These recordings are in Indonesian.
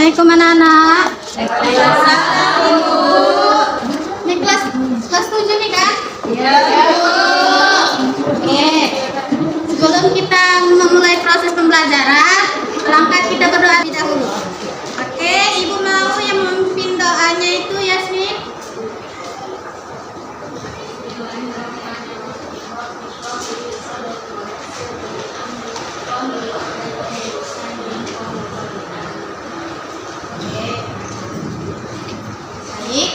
Assalamualaikum anak-anak. Ini kelas 7 nih kan? Iya. Oke. Sebelum kita memulai proses pembelajaran, langkah kita berdoa terlebih dahulu. Oke, Ibu mau yang memimpin doanya itu Yasmin. Baik.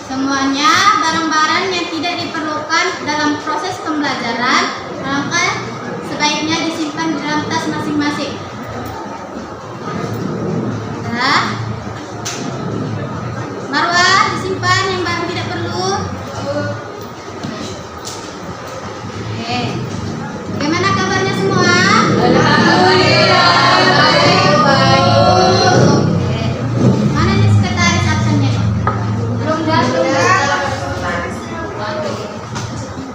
Semuanya barang-barang yang tidak diperlukan dalam proses pembelajaran, maka sebaiknya disimpan di dalam tas masing-masing. Nah, Marwah disimpan yang barang tidak perlu. Oke. Bagaimana kabarnya semua? Alhamdulillah. Oke. Mana nih sekretaris absennya? Belum datang.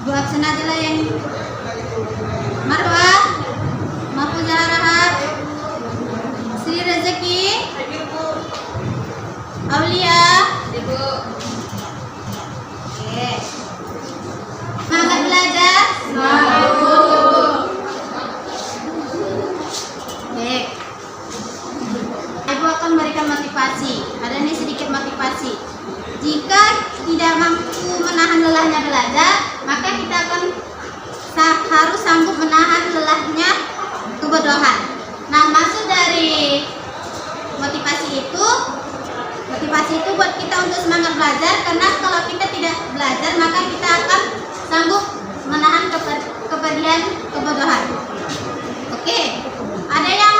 Bu absen aja lah yang Marwah, Mahfuzah Rahab, Sri Rezeki, Aulia. Ibu. Oke. Semangat belajar. Oke. Ibu akan memberikan motivasi. Ada nih sedikit motivasi. Jika tidak mampu menahan lelahnya belajar, maka kita akan harus sanggup menahan lelahnya kebodohan. Nah, maksud dari motivasi itu buat kita untuk semangat belajar, karena kalau kita tidak belajar maka kita akan sanggup menahan kepedihan kebodohan. Oke, ada yang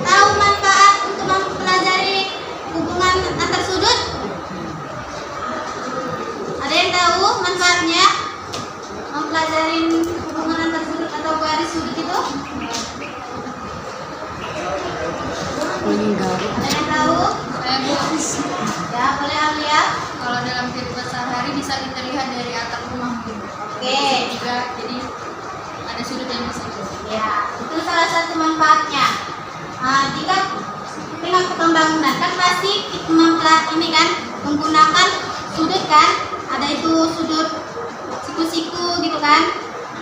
tahu manfaat untuk mempelajari hubungan antar sudut? Ada yang tahu manfaatnya mempelajari hubungan antar sudut atau garis sudut itu? Ada yang tahu? Saya Bu. Ya, boleh Aulia. Kalau dalam kehidupan sehari-hari bisa kita lihat dari atap rumah. Oke. Juga jadi ada sudut yang bisa. Ya, itu salah satu manfaatnya. Jika dengan pembangunan kan pasti ini kan menggunakan sudut kan, ada itu sudut siku-siku gitu kan.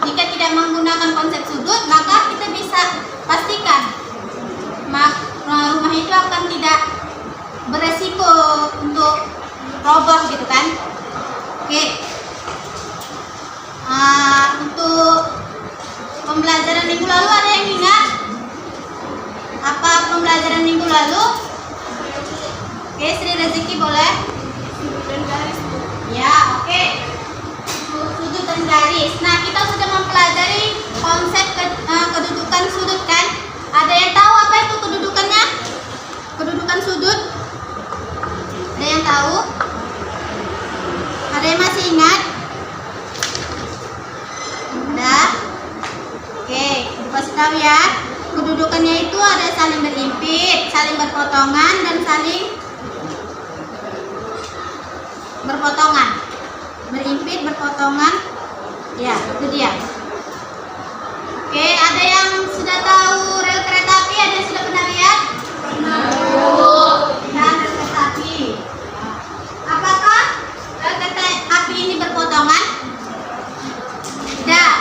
Jika tidak menggunakan konsep sudut, maka kita bisa pastikan rumah itu akan tidak beresiko untuk roboh gitu kan. Oke. Untuk pembelajaran minggu lalu ada yang ingat? Apa pembelajaran minggu lalu? Oke, Sri Rezeki boleh? Sudut dan garis. Ya, oke. Sudut dan garis. Nah, kita sudah mempelajari konsep kedudukan sudut kan? Ada yang tahu apa itu kedudukannya? Kedudukan sudut? Ada yang tahu? Ada yang masih ingat? Udah? Oke, kasih tahu ya. Kedudukannya itu ada saling berimpit, saling berpotongan, dan saling berpotongan. Berimpit, berpotongan. Ya, itu dia. Oke, ada yang sudah tahu rel kereta api? Ada yang sudah pernah lihat? Pernah. Nah, rel kereta api. Apakah rel kereta api ini berpotongan? Tidak.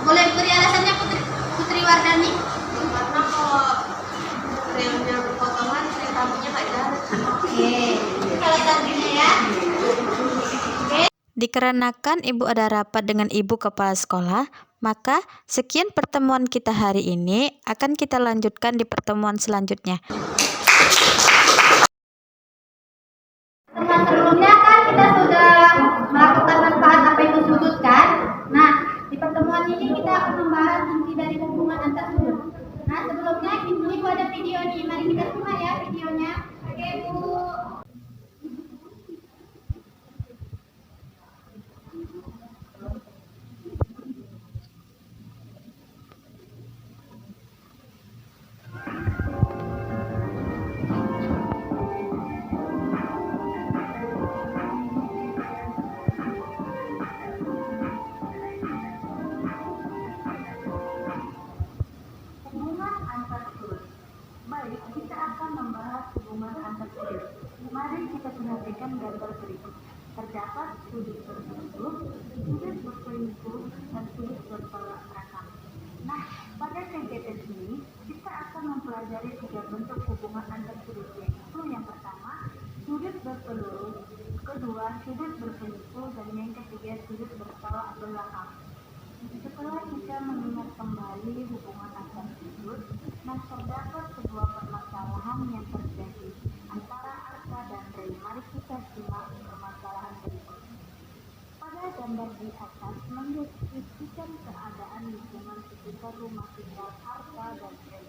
Boleh beri alasannya Putri Wardani? Karena kalau relnya berpotongan, kereta apinya nggak jalan. Oke, itu salah satunya ya. Dikarenakan Ibu ada rapat dengan Ibu Kepala Sekolah, maka sekian pertemuan kita hari ini, akan kita lanjutkan di pertemuan selanjutnya. Teman sebelumnya kan kita sudah melakukan manfaat apa itu sudut kan? Nah, di pertemuan ini kita akan membahas inti dari hubungan antar sudut. Nah, sebelumnya Ibu ada video nih, mari kita simak ya videonya. Oke, Bu. Hubungan antar sudut. Baik, kita akan membahas sudut bertolak belakang. Setelah kita mengingat kembali hubungan antar sudut, terdapat sebuah permasalahan yang terjadi antara arka dan rei. Mari kita simak permasalahan berikut. Pada gambar di atas mendeskripsikan keadaan lingkungan sekitar rumah tinggal arka dan rei.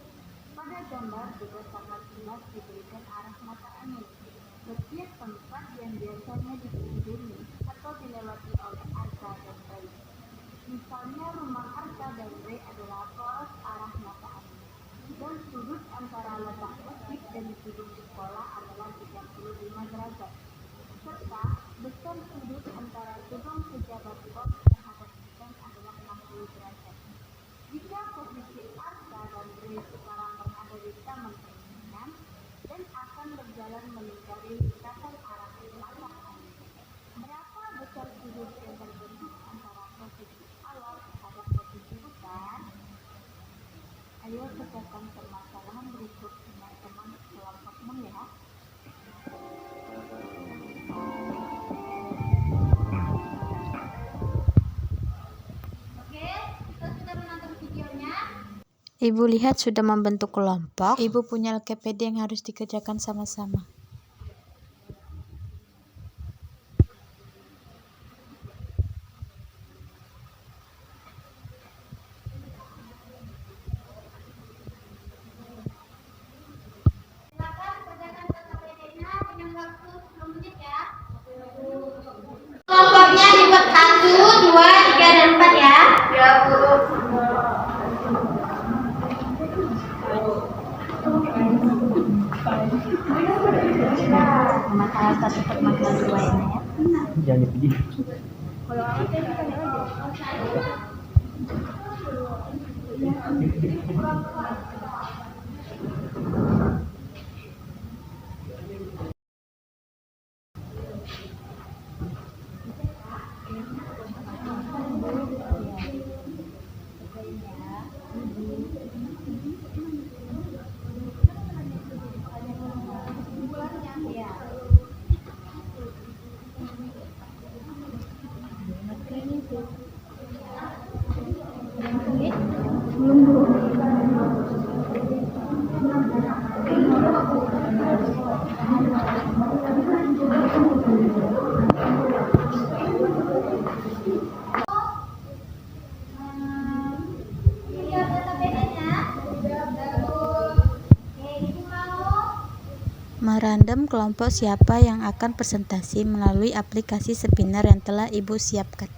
Pada gambar juga sangat jelas diberikan arah mata angin. Setiap tempat yang biasanya dikunjungi atau dilewati oleh arka dan rei. Misalnya rumah arka dan rei adalah poros arah mata angin, dan sudut antara letak masjid dan gedung sekolah adalah 35 derajat, serta besar sudut antara gedung pejabat pos terhadap hutan adalah 60 derajat. Jika posisi arka dan rei sekarang berada di taman permainan dan akan berjalan melingkari lintasan arah mata angin, berapa besar sudut yang terbentuk antara posisi awal terhadap posisi hutan? Ayo pecahkan permasalahan berikut dengan teman kelompokmu ya. Oke, kita sudah menonton videonya. Ibu lihat sudah membentuk kelompok. Ibu punya LKPD yang harus dikerjakan sama-sama. Silakan kerjakan LKPD-nya dengan waktu 10 menit ya. Kelompoknya dibuat 1, 2, 3, dan 4 ya. Ya, Bu. Masalah 1 per masalah 2 ini ya. Jangan dipilih. Lihat LKPD-nya. Oke, Ibu mau Merandom kelompok siapa yang akan presentasi melalui aplikasi Sebinar yang telah Ibu siapkan.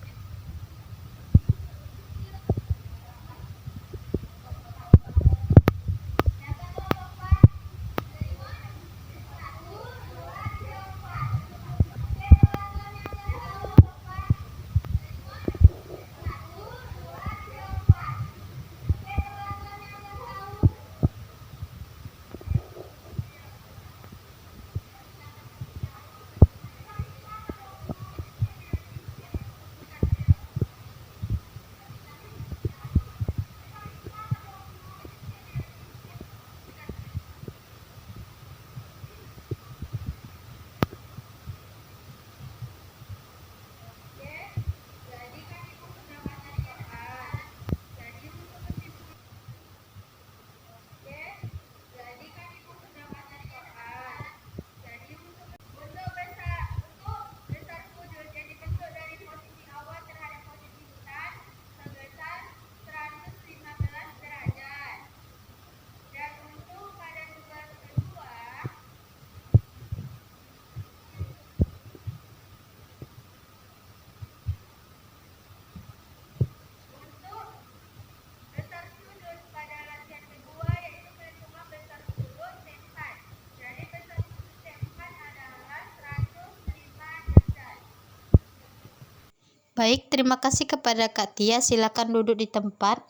Baik, terima kasih kepada Kak Tia. Silakan duduk di tempat.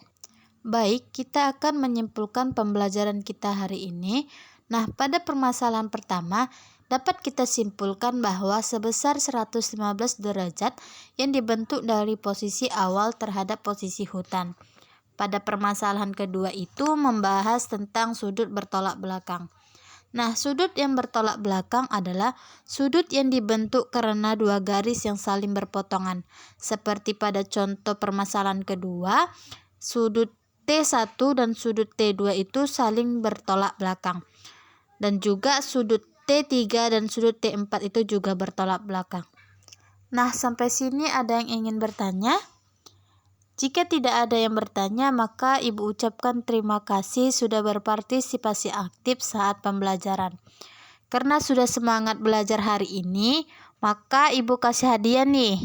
Baik, kita akan menyimpulkan pembelajaran kita hari ini. Nah, pada permasalahan pertama, dapat kita simpulkan bahwa sebesar 115 derajat yang dibentuk dari posisi awal terhadap posisi hutan. Pada permasalahan kedua itu membahas tentang sudut bertolak belakang. Nah, sudut yang bertolak belakang adalah sudut yang dibentuk karena dua garis yang saling berpotongan. Seperti pada contoh permasalahan kedua, sudut T1 dan sudut T2 itu saling bertolak belakang. Dan juga sudut T3 dan sudut T4 itu juga bertolak belakang. Nah, sampai sini ada yang ingin bertanya? Jika tidak ada yang bertanya, maka Ibu ucapkan terima kasih sudah berpartisipasi aktif saat pembelajaran. Karena sudah semangat belajar hari ini, maka Ibu kasih hadiah nih.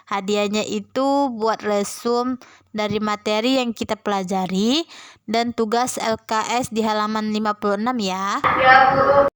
Hadiahnya itu buat resume dari materi yang kita pelajari dan tugas LKS di halaman 56 ya. Ya, Bu.